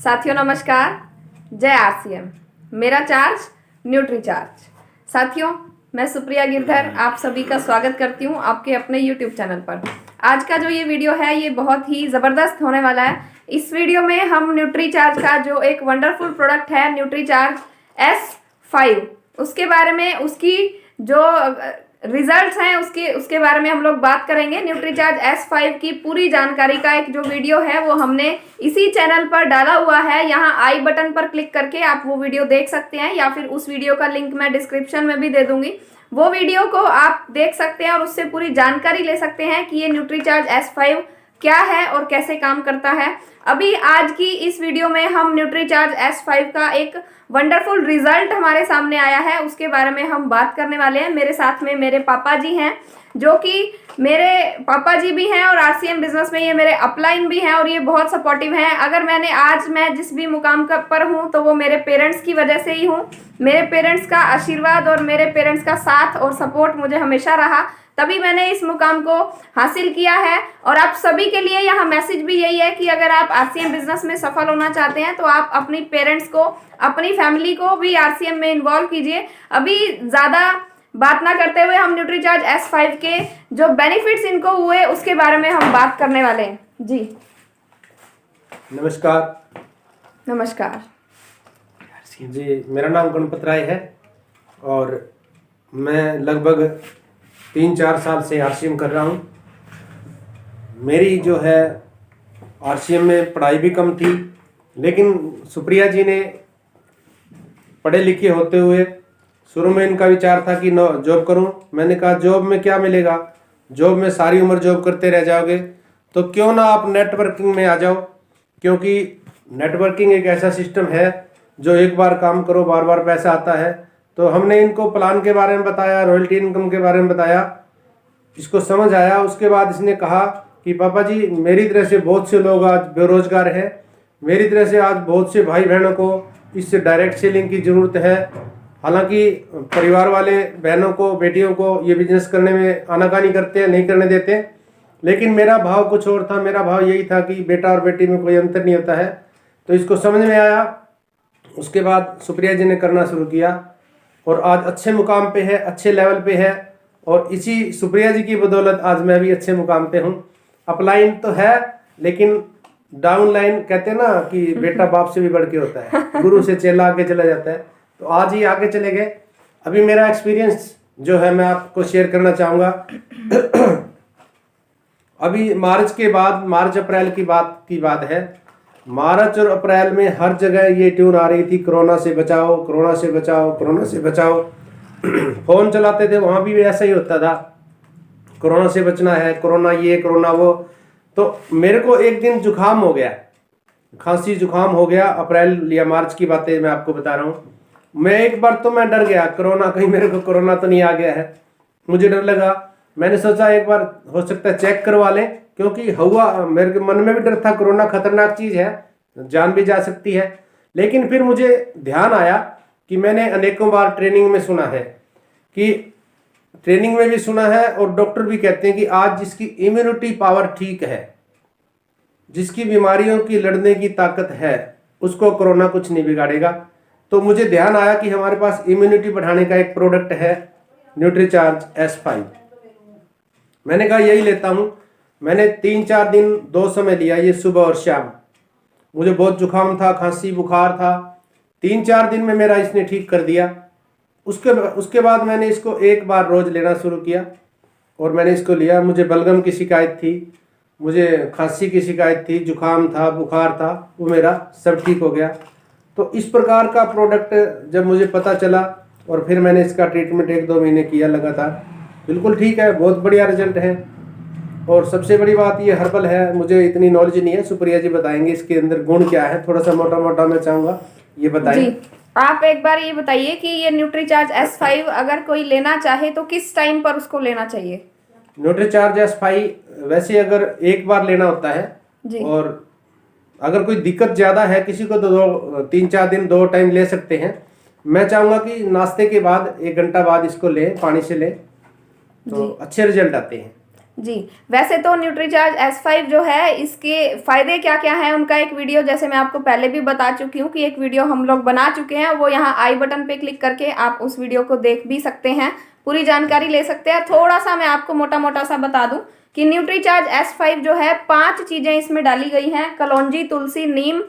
साथियों नमस्कार, जय आरसीएम। मेरा चार्ज न्यूट्री चार्ज। साथियों मैं सुप्रिया गिरधर आप सभी का स्वागत करती हूँ आपके अपने यूट्यूब चैनल पर। आज का जो ये वीडियो है ये बहुत ही ज़बरदस्त होने वाला है। इस वीडियो में हम न्यूट्री चार्ज का जो एक वंडरफुल प्रोडक्ट है न्यूट्री चार्ज S5 उसके बारे में, उसकी जो रिजल्ट्स हैं उसके बारे में हम लोग बात करेंगे। न्यूट्री चार्ज S5 की पूरी जानकारी का एक जो वीडियो है वो हमने इसी चैनल पर डाला हुआ है। यहाँ आई बटन पर क्लिक करके आप वो वीडियो देख सकते हैं या फिर उस वीडियो का लिंक मैं डिस्क्रिप्शन में भी दे दूंगी। वो वीडियो को आप देख सकते हैं और उससे पूरी जानकारी ले सकते हैं कि ये न्यूट्री चार्ज S5 क्या है और कैसे काम करता है। अभी आज की इस वीडियो में हम न्यूट्री चार्ज S5 का एक वंडरफुल रिजल्ट हमारे सामने आया है उसके बारे में हम बात करने वाले हैं। मेरे साथ में मेरे पापा जी हैं, जो कि मेरे पापा जी भी हैं और आरसीएम बिजनेस में ये मेरे अपलाइन भी हैं और ये बहुत सपोर्टिव हैं। अगर मैं जिस भी मुकाम पर हूँ तो वो मेरे पेरेंट्स की वजह से ही हूँ। मेरे पेरेंट्स का आशीर्वाद और मेरे पेरेंट्स का साथ और सपोर्ट मुझे हमेशा रहा, तभी मैंने इस मुकाम को हासिल किया है। और आप सभी के लिए यहाँ मैसेज भी यही है कि अगर आप आरसीएम बिजनेस में सफल होना चाहते हैं तो आप अपनी पेरेंट्स को, अपनी फैमिली को भी आरसीएम में इन्वॉल्व कीजिए। अभी ज़्यादा बात ना करते हुए हम न्यूट्री चार्ज S5 के जो बेनिफिट्स इनको हुए उसके बारे में हम बात करने वाले हैं। जी नमस्कार। नमस्कार जी, मेरा नाम गणपत राय है और मैं लगभग 3-4 साल से आरसीएम कर रहा हूँ। मेरी जो है आरसीएम में पढ़ाई भी कम थी, लेकिन सुप्रिया जी ने पढ़े लिखे होते हुए शुरू में इनका विचार था कि जॉब करूं। मैंने कहा जॉब में क्या मिलेगा, जॉब में सारी उम्र जॉब करते रह जाओगे, तो क्यों ना आप नेटवर्किंग में आ जाओ, क्योंकि नेटवर्किंग एक ऐसा सिस्टम है जो एक बार काम करो बार बार पैसा आता है। तो हमने इनको प्लान के बारे में बताया, रॉयल्टी इनकम के बारे में बताया, इसको समझ आया। उसके बाद इसने कहा कि पापा जी मेरी तरह से बहुत से लोग आज बेरोजगार हैं, मेरी तरह से आज बहुत से भाई बहनों को इससे डायरेक्ट सेलिंग की ज़रूरत है। हालांकि परिवार वाले बहनों को, बेटियों को ये बिजनेस करने में आनाकानी करते हैं, नहीं करने देते, लेकिन मेरा भाव कुछ और था। मेरा भाव यही था कि बेटा और बेटी में कोई अंतर नहीं होता है। तो इसको समझ में आया। उसके बाद सुप्रिया जी ने करना शुरू किया और आज अच्छे मुकाम पे है, अच्छे लेवल पे है। और इसी सुप्रिया जी की बदौलत आज मैं भी अच्छे मुकाम पे हूँ। अपलाइन तो है, लेकिन डाउन लाइन कहते हैं ना कि बेटा बाप से भी बढ़ के होता है, गुरु से चेला आगे चला जाता है। तो आज ही आगे चले गए। अभी मेरा एक्सपीरियंस जो है मैं आपको शेयर करना चाहूँगा। अभी मार्च अप्रैल की बात है। मार्च और अप्रैल में हर जगह ये ट्यून आ रही थी, कोरोना से बचाओ, कोरोना से बचाओ, कोरोना से बचाओ। फोन चलाते थे वहाँ भी ऐसा ही होता था, कोरोना से बचना है, कोरोना ये, कोरोना वो। तो मेरे को एक दिन जुकाम हो गया, खांसी जुकाम हो गया। अप्रैल या मार्च की बातें मैं आपको बता रहा हूँ। मैं एक बार तो मैं डर गया, कोरोना, कहीं मेरे को कोरोना तो नहीं आ गया है। मुझे डर लगा। मैंने सोचा एक बार हो सकता है चेक करवा लें, क्योंकि हुआ मेरे मन में भी डर था, कोरोना खतरनाक चीज़ है, जान भी जा सकती है। लेकिन फिर मुझे ध्यान आया कि मैंने अनेकों बार ट्रेनिंग में सुना है, कि ट्रेनिंग में भी सुना है और डॉक्टर भी कहते हैं कि आज जिसकी इम्यूनिटी पावर ठीक है, जिसकी बीमारियों की लड़ने की ताकत है, उसको कोरोना कुछ नहीं बिगाड़ेगा। तो मुझे ध्यान आया कि हमारे पास इम्यूनिटी बढ़ाने का एक प्रोडक्ट है न्यूट्री चार्ज S5। मैंने कहा यही लेता हूँ। मैंने 3-4 दिन 2 समय लिया, ये सुबह और शाम। मुझे बहुत जुकाम था, खांसी बुखार था। 3-4 दिन में मेरा इसने ठीक कर दिया। उसके बाद मैंने इसको एक बार रोज लेना शुरू किया और मैंने इसको लिया। मुझे बलगम की शिकायत थी, मुझे खांसी की शिकायत थी, जुकाम था, बुखार था, वो मेरा सब ठीक हो गया। तो इस प्रकार का प्रोडक्ट जब मुझे पता चला और फिर मैंने इसका ट्रीटमेंट 1-2 महीने किया लगातार, बिल्कुल ठीक है, बहुत बढ़िया रिजल्ट है। और सबसे बड़ी बात ये हर्बल है, मुझे इतनी नॉलेज नहीं है, सुप्रिया जी बताएंगे इसके अंदर गुण क्या है, थोड़ा सा मोटा मोटा मैं चाहूँगा ये बताएं। आप एक बार ये बताइए कि ये न्यूट्री चार्ज S5 अगर कोई लेना चाहे तो किस टाइम पर उसको लेना चाहिए? न्यूट्री चार्ज S5 वैसे अगर एक बार लेना होता है जी। और अगर कोई दिक्कत ज़्यादा है किसी को तो 3-4 दिन 2 टाइम ले सकते हैं। मैं चाहूँगा कि नाश्ते के बाद 1 घंटा बाद इसको लें, पानी से लें, तो अच्छे रिजल्ट आते हैं। जी, वैसे तो न्यूट्रीचार्ज S5 जो है इसके फ़ायदे क्या क्या हैं उनका एक वीडियो जैसे मैं आपको पहले भी बता चुकी हूँ कि एक वीडियो हम लोग बना चुके हैं, वो यहाँ आई बटन पे क्लिक करके आप उस वीडियो को देख भी सकते हैं, पूरी जानकारी ले सकते हैं। थोड़ा सा मैं आपको मोटा मोटा सा बता दूं कि न्यूट्रीचार्ज S5 जो है 5 चीज़ें इसमें डाली गई हैं, कलौंजी, तुलसी, नीम,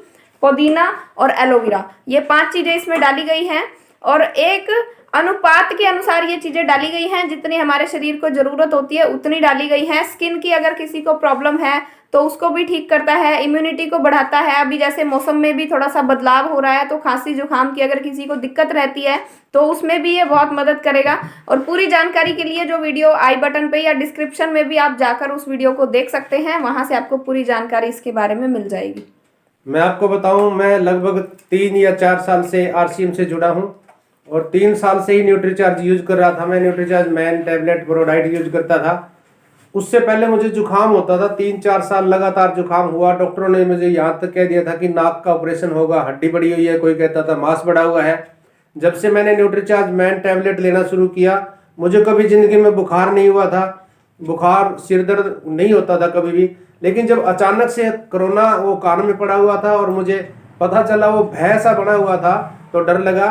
पुदीना और एलोवेरा, ये 5 चीज़ें इसमें डाली गई हैं और एक अनुपात के अनुसार ये चीज़ें डाली गई हैं, जितनी हमारे शरीर को ज़रूरत होती है उतनी डाली गई हैं। स्किन की अगर किसी को प्रॉब्लम है तो उसको भी ठीक करता है, इम्यूनिटी को बढ़ाता है। अभी जैसे मौसम में भी थोड़ा सा बदलाव हो रहा है तो खांसी जुकाम की अगर किसी को दिक्कत रहती है तो उसमें भी ये बहुत मदद करेगा। और पूरी जानकारी के लिए जो वीडियो आई बटन पे या डिस्क्रिप्शन में भी आप जाकर उस वीडियो को देख सकते हैं, वहाँ से आपको पूरी जानकारी इसके बारे में मिल जाएगी। मैं आपको बताऊं, मैं लगभग 3 या 4 साल से RCM से जुड़ा हूं और 3 साल से ही न्यूट्रीचार्ज यूज कर रहा था। मैं Nutricharge man tablet ProDiet use करता था। उससे पहले मुझे जुकाम होता था, 3-4 साल लगातार जुकाम हुआ। डॉक्टरों ने मुझे यहाँ तक कह दिया था कि नाक का ऑपरेशन होगा, हड्डी बड़ी हुई है, कोई कहता था मांस बढ़ा हुआ है। जब से मैंने न्यूट्रीचार्ज मैन टैबलेट लेना शुरू किया, मुझे कभी जिंदगी में बुखार नहीं हुआ था, बुखार सिर दर्द नहीं होता था कभी भी। लेकिन जब अचानक से कोरोना वो कान में पड़ा हुआ था और मुझे पता चला वो भय सा बना हुआ था तो डर लगा,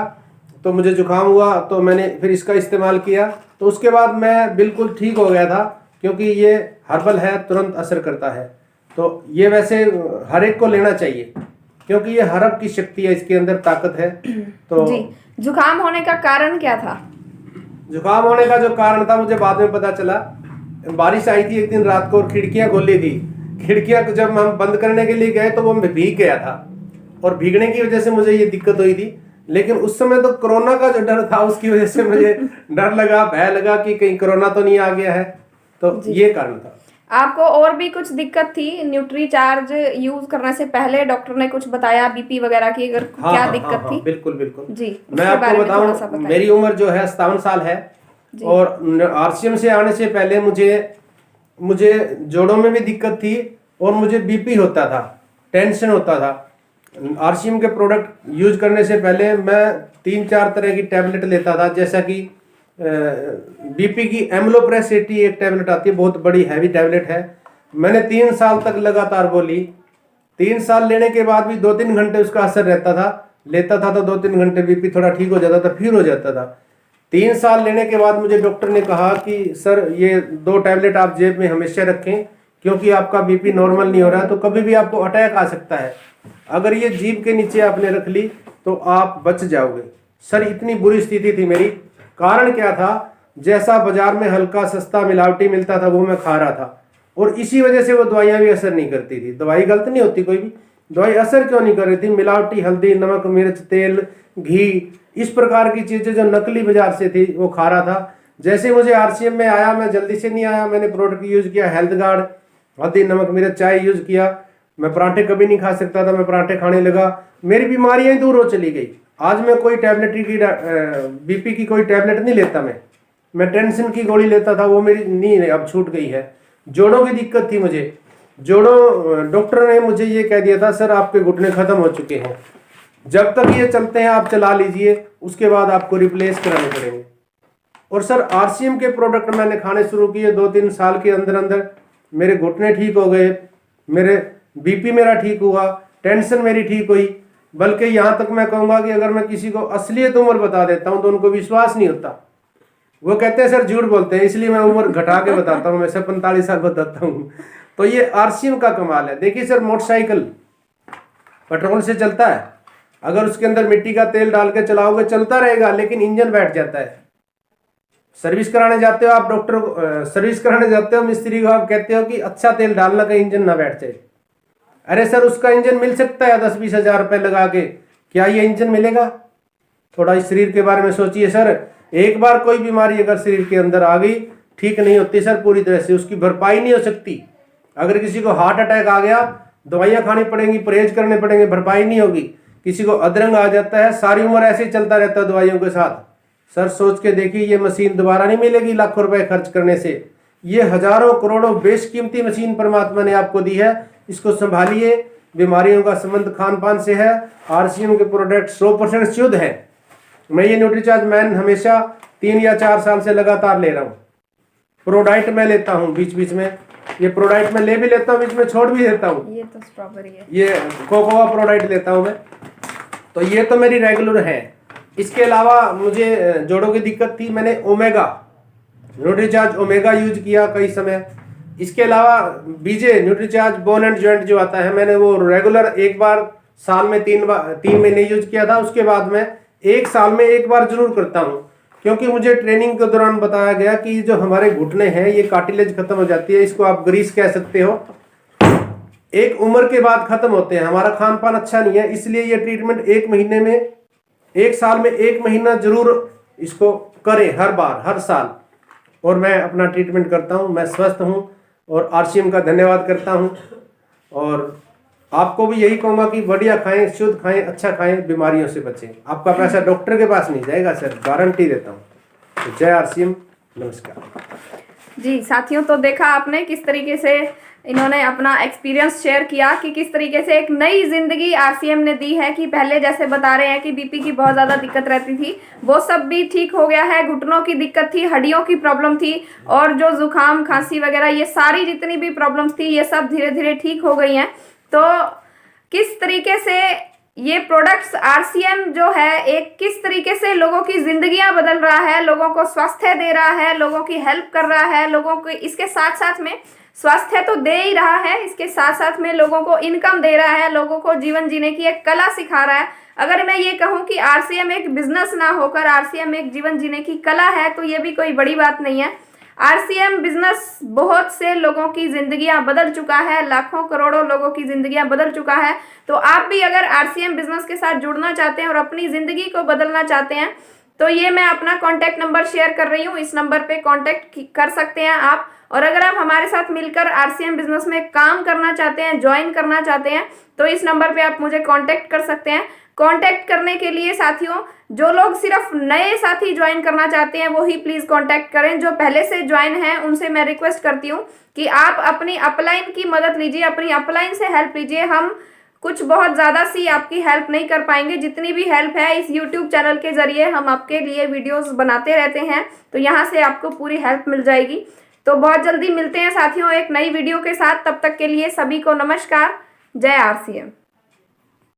तो मुझे जुकाम हुआ, तो मैंने फिर इसका इस्तेमाल किया। तो उसके बाद मैं बिल्कुल ठीक हो गया था, क्योंकि ये हर्बल है, तुरंत असर करता है। तो ये वैसे हर एक को लेना चाहिए क्योंकि ये हर्ब की शक्ति है, इसके अंदर ताकत है। तो जी, जुकाम होने का कारण क्या था? जुकाम होने का जो कारण था मुझे बाद में पता चला। बारिश आई थी एक दिन रात को और खिड़कियां खोली थी। खिड़कियां जब हम बंद करने के लिए गए तो वो भीग गया था और भीगने की वजह से मुझे ये दिक्कत हुई थी। लेकिन उस समय तो कोरोना का जो डर था उसकी वजह से मुझे डर लगा, भय लगा कि कहीं कोरोना तो नहीं आ गया है, तो ये कारण था। आपको और भी कुछ दिक्कत थी न्यूट्रीचार्ज यूज करने से पहले? डॉक्टर ने कुछ बताया बीपी वगैरह की अगर क्या दिक्कत थी? बिल्कुल बिल्कुल जी, मैं आपको बताऊं, मेरी उम्र जो है 57 साल है और RCM से आने से पहले मुझे जोड़ों में भी दिक्कत थी और मुझे BP होता था, टेंशन होता था। RCM के प्रोडक्ट यूज करने से पहले मैं 3-4 तरह की टैबलेट लेता था, जैसा कि BP की एम्लोप्रेस 80 एक टैबलेट आती है, बहुत बड़ी हैवी टैबलेट है। मैंने 3 साल तक लगातार वो ली। 3 साल लेने के बाद भी 2-3 घंटे उसका असर रहता था, लेता था तो 2-3 घंटे BP थोड़ा ठीक हो जाता था, फिर हो जाता था। 3 साल लेने के बाद मुझे डॉक्टर ने कहा कि सर ये 2 टैबलेट आप जेब में हमेशा रखें, क्योंकि आपका BP नॉर्मल नहीं हो रहा है तो कभी भी आपको अटैक आ सकता है। अगर ये जीभ के नीचे आपने रख ली तो आप बच जाओगे। सर इतनी बुरी स्थिति थी मेरी। कारण क्या था? जैसा बाजार में हल्का सस्ता मिलावटी मिलता था वो मैं खा रहा था और इसी वजह से वो दवाइयाँ भी असर नहीं करती थी। दवाई गलत नहीं होती, कोई भी दवाई असर क्यों नहीं कर रही थी? मिलावटी हल्दी, नमक, मिर्च, तेल, घी, इस प्रकार की चीजें जो नकली बाजार से थी वो खा रहा था। जैसे मुझे RCM में आया, मैं जल्दी से नहीं आया, मैंने प्रोडक्ट यूज किया, हेल्थ गार्ड, हल्दी, नमक, मिर्च, चाय यूज किया। मैं पराठे कभी नहीं खा सकता था, मैं पराठे खाने लगा, मेरी बीमारियां दूर हो चली गई। आज मैं कोई टैबलेट की BP की कोई टैबलेट नहीं लेता। मैं टेंशन की गोली लेता था, वो मेरी नहीं, अब छूट गई है। जोड़ों की दिक्कत थी मुझे, जोड़ों डॉक्टर ने मुझे ये कह दिया था सर आपके घुटने खत्म हो चुके हैं, जब तक ये चलते हैं आप चला लीजिए, उसके बाद आपको रिप्लेस कराने पड़ेंगे। और सर RCM के प्रोडक्ट मैंने खाने शुरू किए, 2-3 साल के अंदर अंदर मेरे घुटने ठीक हो गए, मेरे BP मेरा ठीक हुआ, टेंशन मेरी ठीक हुई। बल्कि यहाँ तक मैं कहूँगा कि अगर मैं किसी को असलियत उम्र बता देता हूँ तो उनको विश्वास नहीं होता। वो कहते हैं सर झूठ बोलते हैं, इसलिए मैं उम्र घटा के बताता हूँ, मैं सिर्फ 45 साल बताता हूँ। तो ये RCM का कमाल है। देखिए सर, मोटरसाइकिल पेट्रोल से चलता है, अगर उसके अंदर मिट्टी का तेल डाल के चलाओगे चलता रहेगा, लेकिन इंजन बैठ जाता है। सर्विस कराने जाते हो आप, डॉक्टर को सर्विस कराने जाते हो, मिस्त्री को आप कहते हो कि अच्छा तेल डालना, का इंजन ना बैठ जाए। अरे सर उसका इंजन मिल सकता है 10-20 हज़ार रुपए लगा के, क्या ये इंजन मिलेगा? थोड़ा इस शरीर के बारे में सोचिए सर। एक बार कोई बीमारी अगर शरीर के अंदर आ गई, ठीक नहीं होती सर पूरी तरह से, उसकी भरपाई नहीं हो सकती। अगर किसी को हार्ट अटैक आ गया, दवाइयाँ खानी पड़ेंगी, परहेज करने पड़ेंगे, भरपाई नहीं होगी। किसी को अधरंग आ जाता है, सारी उम्र ऐसे ही चलता रहता है दवाइयों के साथ। सर सोच के देखिए, ये मशीन दोबारा नहीं मिलेगी लाखों रुपए खर्च करने से। ये हजारों करोड़ों बेशकीमती मशीन परमात्मा ने आपको दी है, इसको संभालिए। बीमारियों का संबंध खान पान से है। RCM के प्रोडक्ट 100% शुद्ध है। मैं ये न्यूट्रीचार्ज मैन हमेशा 3 या 4 साल से लगातार ले रहा हूँ। प्रोडाइट मैं लेता हूँ बीच बीच में, ये प्रोडाइट मैं ले भी लेता हूँ, बीच में छोड़ भी देता हूँ। ये तो स्ट्रॉबेरी है। ये कोकोआ प्रोडाइट लेता हूँ मैं, तो ये तो मेरी रेगुलर है। इसके अलावा मुझे जोड़ों की दिक्कत थी, मैंने ओमेगा न्यूट्रीचार्ज ओमेगा यूज किया कई समय। इसके अलावा बीजे न्यूट्रीचार्ज बोन एंड जॉइंट जो आता है, मैंने वो रेगुलर एक बार साल में 3 महीने यूज किया था। उसके बाद मैं 1 साल में 1 बार जरूर करता हूँ, क्योंकि मुझे ट्रेनिंग के दौरान बताया गया कि जो हमारे घुटने हैं ये कार्टिलेज खत्म हो जाती है, इसको आप ग्रीस कह सकते हो, एक उम्र के बाद खत्म होते हैं। हमारा खान पान अच्छा नहीं है, इसलिए ये ट्रीटमेंट 1 महीने में 1 साल में 1 महीना जरूर इसको करें, हर बार हर साल। और मैं अपना ट्रीटमेंट करता हूँ, मैं स्वस्थ हूँ और आरसीएम का धन्यवाद करता हूँ। और आपको भी यही कहूँगा कि बढ़िया खाएं, शुद्ध खाएं, अच्छा खाएं, बीमारियों से बचें। आपका पैसा डॉक्टर के पास नहीं जाएगा सर, गारंटी देता हूँ। तो जय आरसीएम, नमस्कार। जी साथियों, तो देखा आपने किस तरीके से इन्होंने अपना एक्सपीरियंस शेयर किया कि किस तरीके से एक नई जिंदगी आरसीएम ने दी है। कि पहले जैसे बता रहे हैं कि बीपी की बहुत ज़्यादा दिक्कत रहती थी, वो सब भी ठीक हो गया है। घुटनों की दिक्कत थी, हड्डियों की प्रॉब्लम थी, और जो जुकाम खांसी वगैरह ये सारी जितनी भी प्रॉब्लम्स थी ये सब धीरे धीरे ठीक हो गई हैं। तो किस तरीके से ये प्रोडक्ट्स आरसीएम जो है एक किस तरीके से लोगों की जिंदगियां बदल रहा है, लोगों को स्वास्थ्य दे रहा है, लोगों की हेल्प कर रहा है, लोगों को इसके साथ साथ में स्वास्थ्य तो दे ही रहा है, इसके साथ साथ में लोगों को इनकम दे रहा है, लोगों को जीवन जीने की एक कला सिखा रहा है। अगर मैं ये कहूँ कि आरसीएम एक बिजनेस ना होकर आरसीएम एक जीवन जीने की कला है, तो ये भी कोई बड़ी बात नहीं है। आरसीएम बिजनेस बहुत से लोगों की जिंदगियां बदल चुका है, लाखों करोड़ों लोगों की जिंदगियां बदल चुका है। तो आप भी अगर आरसीएम बिजनेस के साथ जुड़ना चाहते हैं और अपनी जिंदगी को बदलना चाहते हैं, तो ये मैं अपना कॉन्टैक्ट नंबर शेयर कर रही हूँ, इस नंबर पे कॉन्टैक्ट कर सकते हैं आप। और अगर आप हमारे साथ मिलकर आरसीएम बिजनेस में काम करना चाहते हैं, ज्वाइन करना चाहते हैं, तो इस नंबर पे आप मुझे कांटेक्ट कर सकते हैं। कांटेक्ट करने के लिए साथियों, जो लोग सिर्फ नए साथी ज्वाइन करना चाहते हैं वो ही प्लीज कांटेक्ट करें। जो पहले से ज्वाइन हैं उनसे मैं रिक्वेस्ट करती हूँ कि आप अपनी अपलाइन की मदद लीजिए, अपनी अपलाइन से हेल्प लीजिए। हम कुछ बहुत ज़्यादा सी आपकी हेल्प नहीं कर पाएंगे, जितनी भी हेल्प है इस यूट्यूब चैनल के जरिए हम आपके लिए वीडियोस बनाते रहते हैं, तो यहाँ से आपको पूरी हेल्प मिल जाएगी। तो बहुत जल्दी मिलते हैं साथियों एक नई वीडियो के साथ, तब तक के लिए सभी को नमस्कार। जय आरसीएम।